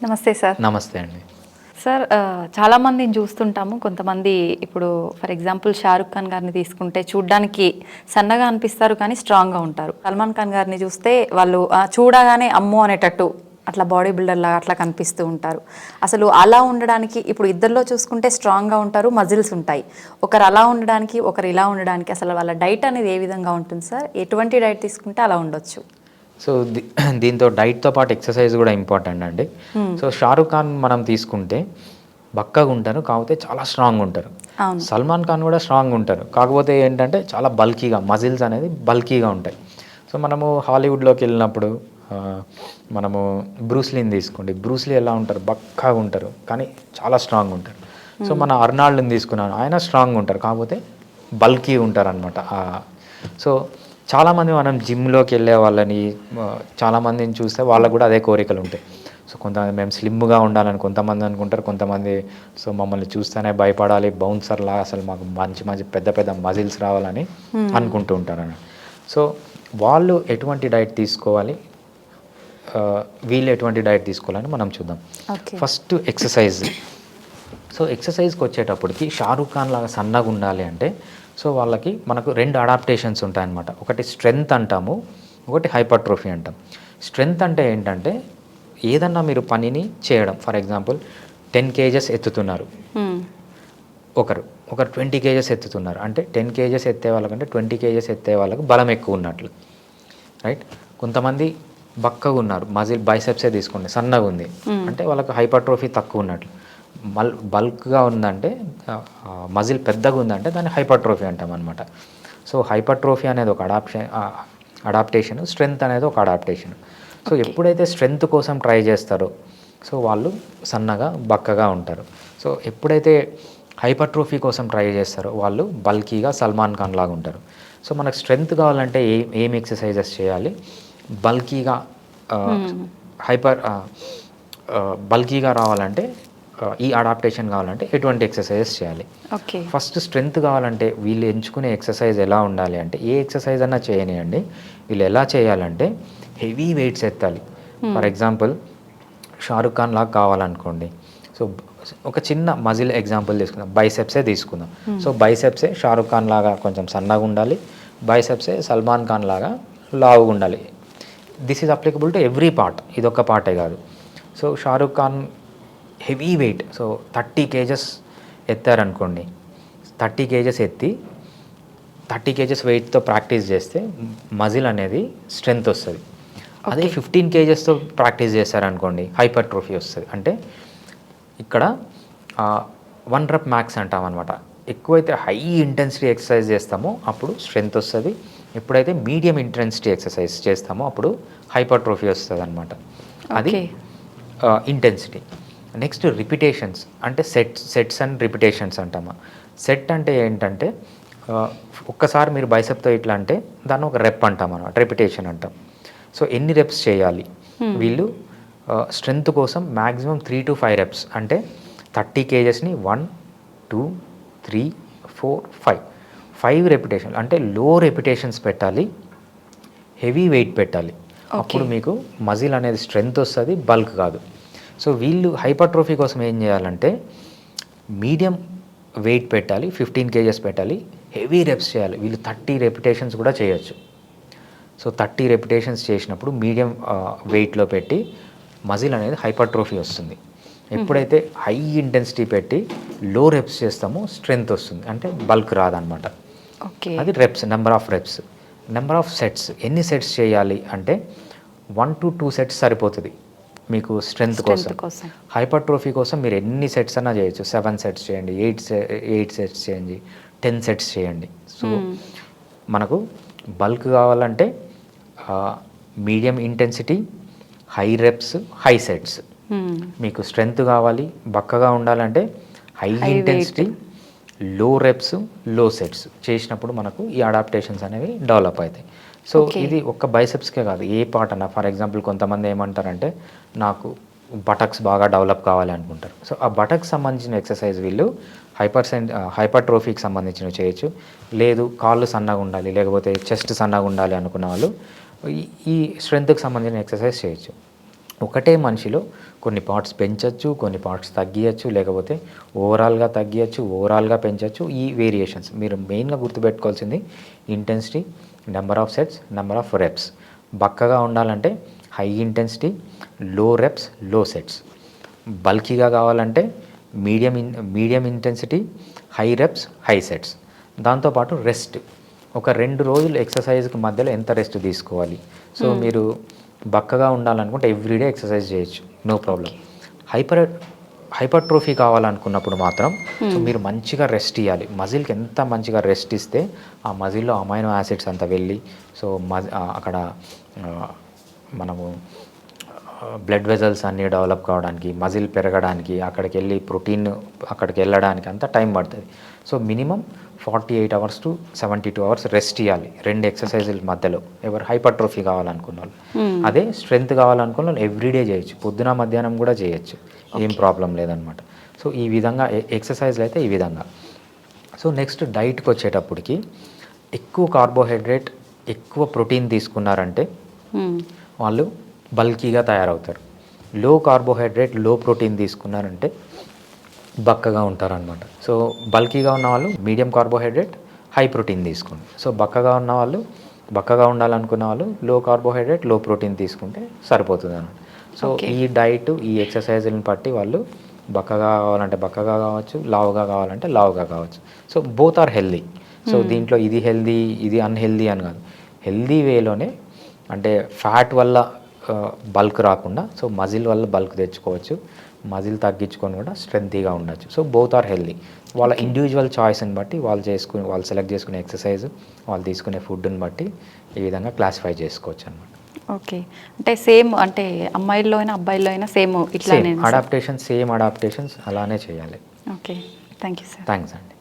నమస్తే సార్. నమస్తే అండి. సార్ చాలామందిని చూస్తుంటాము. కొంతమంది ఇప్పుడు ఫర్ ఎగ్జాంపుల్ 'షారుఖ్ ఖాన్' గారిని తీసుకుంటే చూడ్డానికి సన్నగా అనిపిస్తారు కానీ స్ట్రాంగ్‌గా ఉంటారు. 'సల్మాన్ ఖాన్' గారిని చూస్తే వాళ్ళు చూడగానే అమ్మో అనేటట్టు అట్లా బాడీ బిల్డర్‌లాగా అట్లా కనిపిస్తూ ఉంటారు. అసలు అలా ఉండడానికి ఇప్పుడు ఇద్దరిలో చూసుకుంటే స్ట్రాంగ్‌గా ఉంటారు, మజిల్స్ ఉంటాయి. ఒకరు అలా ఉండడానికి, ఒకరు ఇలా ఉండడానికి అసలు వాళ్ళ డైట్ అనేది ఏ విధంగా ఉంటుంది సార్? ఎటువంటి డైట్ తీసుకుంటే అలా ఉండొచ్చు? సో, దీంతో డైట్‌తో పాటు ఎక్సర్సైజ్ కూడా ఇంపార్టెంట్ అండి. సో, 'షారుఖ్ ఖాన్' మనం తీసుకుంటే బక్కగా ఉంటారు. కాకపోతే చాలా స్ట్రాంగ్ ఉంటారు. అవును. 'సల్మాన్ ఖాన్' కూడా స్ట్రాంగ్ ఉంటారు. కాకపోతే ఏంటంటే చాలా బల్కీగా మజిల్స్ అనేది బల్కీగా ఉంటాయి. సో, మనము హాలీవుడ్‌లోకి వెళ్ళినప్పుడు మనము 'బ్రూస్ లీ'ని తీసుకోండి. 'బ్రూస్ లీ' ఎలా ఉంటారు? బక్కగా ఉంటారు. కానీ చాలా స్ట్రాంగ్ ఉంటారు. సో, మన 'అర్నాల్డ్‌ని తీసుకున్నాను. ఆయన స్ట్రాంగ్ ఉంటారు. కాకపోతే బల్కీ ఉంటారనమాట. సో, చాలామంది మనం జిమ్‌లోకి వెళ్ళే వాళ్ళని చాలామందిని చూస్తే వాళ్ళకు కూడా అదే కోరికలు ఉంటాయి. సో, కొంతమంది మేము స్లిమ్‌గా ఉండాలని కొంతమంది అనుకుంటారు. కొంతమంది సో, మమ్మల్ని చూస్తేనే భయపడాలి, బౌన్సర్‌లా అసలు మాకు మంచి మంచి పెద్ద పెద్ద మజిల్స్ రావాలని అనుకుంటూ ఉంటారన్నమాట. సో, వాళ్ళు ఎటువంటి డైట్ తీసుకోవాలి, వీళ్ళు ఎటువంటి డైట్ తీసుకోవాలని మనం చూద్దాం. First exercise. సో, ఎక్సర్సైజ్కి వచ్చేటప్పటికి 'షారుఖ్ ఖాన్' లాగా సన్నగా ఉండాలి అంటే సో, వాళ్ళకి మనకు 2 అడాప్టేషన్స్ ఉంటాయన్నమాట. ఒకటి స్ట్రెంగ్త్ అంటాము, ఒకటి హైపర్ట్రోఫీ అంటాం. స్ట్రెంగ్త్ అంటే ఏంటంటే ఏదన్నా మీరు పనిని చేయడం. ఫర్ ఎగ్జాంపుల్ 10 కేజెస్ ఎత్తుతున్నారు ఒకరు 20 కేజెస్ ఎత్తుతున్నారు అంటే 10 కేజెస్ ఎత్తే వాళ్ళకంటే 20 కేజెస్ ఎత్తే వాళ్ళకి బలం ఎక్కువ ఉన్నట్లు, రైట్? కొంతమంది బక్కగా ఉన్నారు, మజిల్ బైసెప్సే తీసుకోండి, సన్నగా ఉంది అంటే వాళ్ళకి హైపర్ట్రోఫీ తక్కువ ఉన్నట్లు. బల్క్గా ఉందంటే మజిల్ పెద్దగా ఉందంటే దాన్ని హైపర్ట్రోఫీ అంటాం అనమాట. సో, హైపర్ట్రోఫీ అనేది ఒక అడాప్టేషన్, స్ట్రెంగ్త్ అనేది ఒక అడాప్టేషన్. సో, ఎప్పుడైతే స్ట్రెంగ్త్ కోసం ట్రై చేస్తారో సో వాళ్ళు సన్నగా బక్కగా ఉంటారు. సో, ఎప్పుడైతే హైపర్ట్రోఫీ కోసం ట్రై చేస్తారో వాళ్ళు బల్కీగా 'సల్మాన్ ఖాన్' లాగా ఉంటారు. సో, మనకు స్ట్రెంగ్త్ కావాలంటే ఏం ఎక్సర్సైజెస్ చేయాలి, బల్కీగా బల్కీగా రావాలంటే ఈ అడాప్టేషన్ కావాలంటే ఎటువంటి ఎక్సర్సైజెస్ చేయాలి. ఫస్ట్ స్ట్రెంగ్త్ కావాలంటే వీళ్ళు ఎంచుకునే ఎక్సర్సైజ్ ఎలా ఉండాలి అంటే ఏ ఎక్సర్సైజ్ అన్నా చేయనియండి, వీళ్ళు ఎలా చేయాలంటే హెవీ వెయిట్స్ ఎత్తాలి. ఫర్ ఎగ్జాంపుల్ 'షారుఖ్ ఖాన్' లాగా కావాలనుకోండి. సో, ఒక చిన్న మజిల్ ఎగ్జాంపుల్ తీసుకుందాం, బైసెప్సే తీసుకుందాం. సో, బైసెప్సే 'షారుఖ్ ఖాన్' లాగా కొంచెం సన్నగా ఉండాలి, బైసెప్సే 'సల్మాన్ ఖాన్' లాగా లావుగా ఉండాలి. This is applicable to every part, ఇదొక్క పార్టే కాదు. So, 'Shahrukh Khan' heavy weight, so 30 KGs ఎత్తారనుకోండి, 30 కేజెస్ ఎత్తి 30 కేజెస్ వెయిట్తో ప్రాక్టీస్ చేస్తే మజిల్ అనేది స్ట్రెంగ్త్ వస్తుంది. అదే 15 కేజెస్తో ప్రాక్టీస్ చేశారనుకోండి హైపర్ట్రోఫీ వస్తుంది. అంటే ఇక్కడ 1 రెప్ మ్యాక్స్ అంటాం అనమాట. ఎక్కువైతే హై ఇంటెన్సిటీ ఎక్సర్సైజ్ చేస్తామో అప్పుడు స్ట్రెంగ్త్ వస్తుంది. ఎప్పుడైతే మీడియం ఇంటెన్సిటీ ఎక్సర్సైజ్ చేస్తామో అప్పుడు హైపర్ట్రోఫీ వస్తుంది అనమాట. అది ఇంటెన్సిటీ. నెక్స్ట్ రిపిటేషన్స్ అంటే సెట్స్ అండ్ రిపిటేషన్స్ అంటామా. సెట్ అంటే ఏంటంటే ఒక్కసారి మీరు బైసెప్తో ఇట్లా అంటే దాన్ని ఒక రెప్ అంటాం అనమాట, రెపిటేషన్ అంటాం. సో, ఎన్ని రెప్స్ చేయాలి వీళ్ళు స్ట్రెంగ్త్ కోసం మ్యాక్సిమం 3 to 5 రెప్స్ అంటే 30 కేజెస్ని 1 2 3 4 5 రెపిటేషన్ అంటే లో రెపిటేషన్స్ పెట్టాలి, హెవీ వెయిట్ పెట్టాలి. అప్పుడు మీకు మజిల్ అనేది స్ట్రెంగ్త్ వస్తుంది, బల్క్ కాదు. సో, వీళ్ళు హైపర్ట్రోఫీ కోసం ఏం చేయాలంటే మీడియం వెయిట్ పెట్టాలి, 15 కేజెస్ పెట్టాలి, హెవీ రెప్స్ చేయాలి. వీళ్ళు 30 రెపిటేషన్స్ కూడా చేయొచ్చు. సో, 30 రెపిటేషన్స్ చేసినప్పుడు మీడియం వెయిట్లో పెట్టి మజిల్ అనేది హైపర్ట్రోఫీ వస్తుంది. ఎప్పుడైతే హై ఇంటెన్సిటీ పెట్టి లో రెప్స్ చేస్తామో స్ట్రెంగ్త్ వస్తుంది, అంటే బల్క్ రాదనమాట. అది reps, number of reps. Number of sets, ఎన్ని సెట్స్ చేయాలి అంటే 1 to 2 సెట్స్ సరిపోతుంది మీకు స్ట్రెంగ్త్ కోసం. హైపర్ట్రోఫీ కోసం మీరు ఎన్ని సెట్స్ అన్నా చేయొచ్చు. 7 సెట్స్ చేయండి, 8 సెట్స్ చేయండి, 10 సెట్స్ చేయండి. సో, మనకు బల్క్ కావాలంటే medium intensity, high reps, high sets. మీకు స్ట్రెంగ్త్ కావాలి, బక్కగా ఉండాలంటే హై ఇంటెన్సిటీ, లో రెప్స్, లో సెట్స్ చేసినప్పుడు మనకు ఈ అడాప్టేషన్స్ అనేవి డెవలప్ అవుతాయి. సో, ఇది ఒక్క బైసెప్స్కే కాదు, ఏ పార్ట్ అన్నా. ఫర్ ఎగ్జాంపుల్ కొంతమంది ఏమంటారంటే నాకు బటక్స్ బాగా డెవలప్ కావాలి అనుకుంటారు. సో, ఆ బటక్స్ సంబంధించిన ఎక్సర్సైజ్ వీళ్ళు హైపర్ట్రోఫీకి సంబంధించినవి చేయొచ్చు. లేదు కాళ్ళు సన్నగా ఉండాలి, లేకపోతే చెస్ట్ సన్నగా ఉండాలి అనుకున్న వాళ్ళు ఈ స్ట్రెంగ్త్కి సంబంధించిన ఎక్సర్సైజ్ చేయొచ్చు. ఒకటే మనిషిలో కొన్ని పార్ట్స్ పెంచవచ్చు, కొన్ని పార్ట్స్ తగ్గియచ్చు, లేకపోతే ఓవరాల్గా తగ్గియచ్చు, ఓవరాల్గా పెంచవచ్చు. ఈ వేరియేషన్స్ మీరు మెయిన్గా గుర్తుపెట్టుకోవాల్సింది intensity, number of sets, number of reps. బక్కగా ఉండాలంటే హై ఇంటెన్సిటీ, లో రెప్స్, లో సెట్స్. బల్కీగా కావాలంటే medium intensity, high reps, high sets. దాంతోపాటు రెస్ట్, ఒక 2 రోజులు ఎక్సర్సైజ్కి మధ్యలో ఎంత రెస్ట్ తీసుకోవాలి. సో మీరు బక్కగా ఉండాలనుకుంటే ఎవ్రీడే ఎక్సర్సైజ్ చేయొచ్చు, నో ప్రాబ్లం. హైపర్ట్రోఫీ కావాలనుకున్నప్పుడు మాత్రం సో మీరు మంచిగా రెస్ట్ ఇవ్వాలి. మజిల్కి ఎంత మంచిగా రెస్ట్ ఇస్తే ఆ మజిల్లో అమైనో యాసిడ్స్ అంతా వెళ్ళి సో అక్కడ మనము బ్లడ్ వెజల్స్ అన్నీ డెవలప్ కావడానికి, మజిల్ పెరగడానికి, అక్కడికి వెళ్ళి ప్రోటీన్ అక్కడికి వెళ్ళడానికి అంతా టైం పడుతుంది. So minimum 48 hours to 72 hours rest ఇవ్వాలి 2 ఎక్సర్సైజుల మధ్యలో. ఎవరు హైపర్ట్రోఫీ కావాలనుకున్న వాళ్ళు. అదే స్ట్రెంత్ కావాలనుకున్న వాళ్ళు ఎవ్రీడే చేయొచ్చు, పొద్దున మధ్యాహ్నం కూడా చేయొచ్చు, ఏం ప్రాబ్లం లేదనమాట. సో ఈ విధంగా ఎక్సర్సైజ్లు అయితే ఈ విధంగా. సో నెక్స్ట్ డైట్కి వచ్చేటప్పటికి ఎక్కువ కార్బోహైడ్రేట్, ఎక్కువ ప్రోటీన్ తీసుకున్నారంటే వాళ్ళు బల్కీగా తయారవుతారు. లో కార్బోహైడ్రేట్, లో ప్రోటీన్ తీసుకున్నారంటే బక్కగా ఉంటారనమాట. సో బల్కీగా ఉన్న వాళ్ళు మీడియం కార్బోహైడ్రేట్, హై ప్రోటీన్ తీసుకోండి. సో బక్కగా ఉన్న వాళ్ళు, బక్కగా ఉండాలనుకున్న వాళ్ళు లో కార్బోహైడ్రేట్, లో ప్రోటీన్ తీసుకుంటే సరిపోతుంది అనమాట. సో ఈ డైట్, ఈ ఎక్సర్సైజ్ని బట్టి వాళ్ళు బక్కగా కావాలంటే బక్కగా కావచ్చు, లావుగా కావాలంటే లావుగా కావచ్చు. So both are healthy. So దీంట్లో ఇది హెల్దీ, ఇది అన్హెల్దీ అని కాదు, హెల్దీ వేలోనే. అంటే ఫ్యాట్ వల్ల బల్క్ రాకుండా సో మజిల్ వల్ల బల్క్ తెచ్చుకోవచ్చు, మజిల్ తగ్గించుకొని కూడా స్ట్రెంతీగా ఉండొచ్చు. So both are healthy. వాళ్ళ ఇండివిజువల్ చాయిస్ని బట్టి వాళ్ళు సెలెక్ట్ చేసుకునే ఎక్సర్సైజ్, వాళ్ళు తీసుకునే ఫుడ్ని బట్టి ఈ విధంగా క్లాసిఫై చేసుకోవచ్చు అనమాట. ఓకే, అంటే సేమ్ అంటే అమ్మాయిల్లో అయినా అబ్బాయిల్లో అయినా సేమ్ ఇట్లా అడాప్టేషన్స్ అలానే చేయాలి. Okay, thank you sir. Thanks అండి.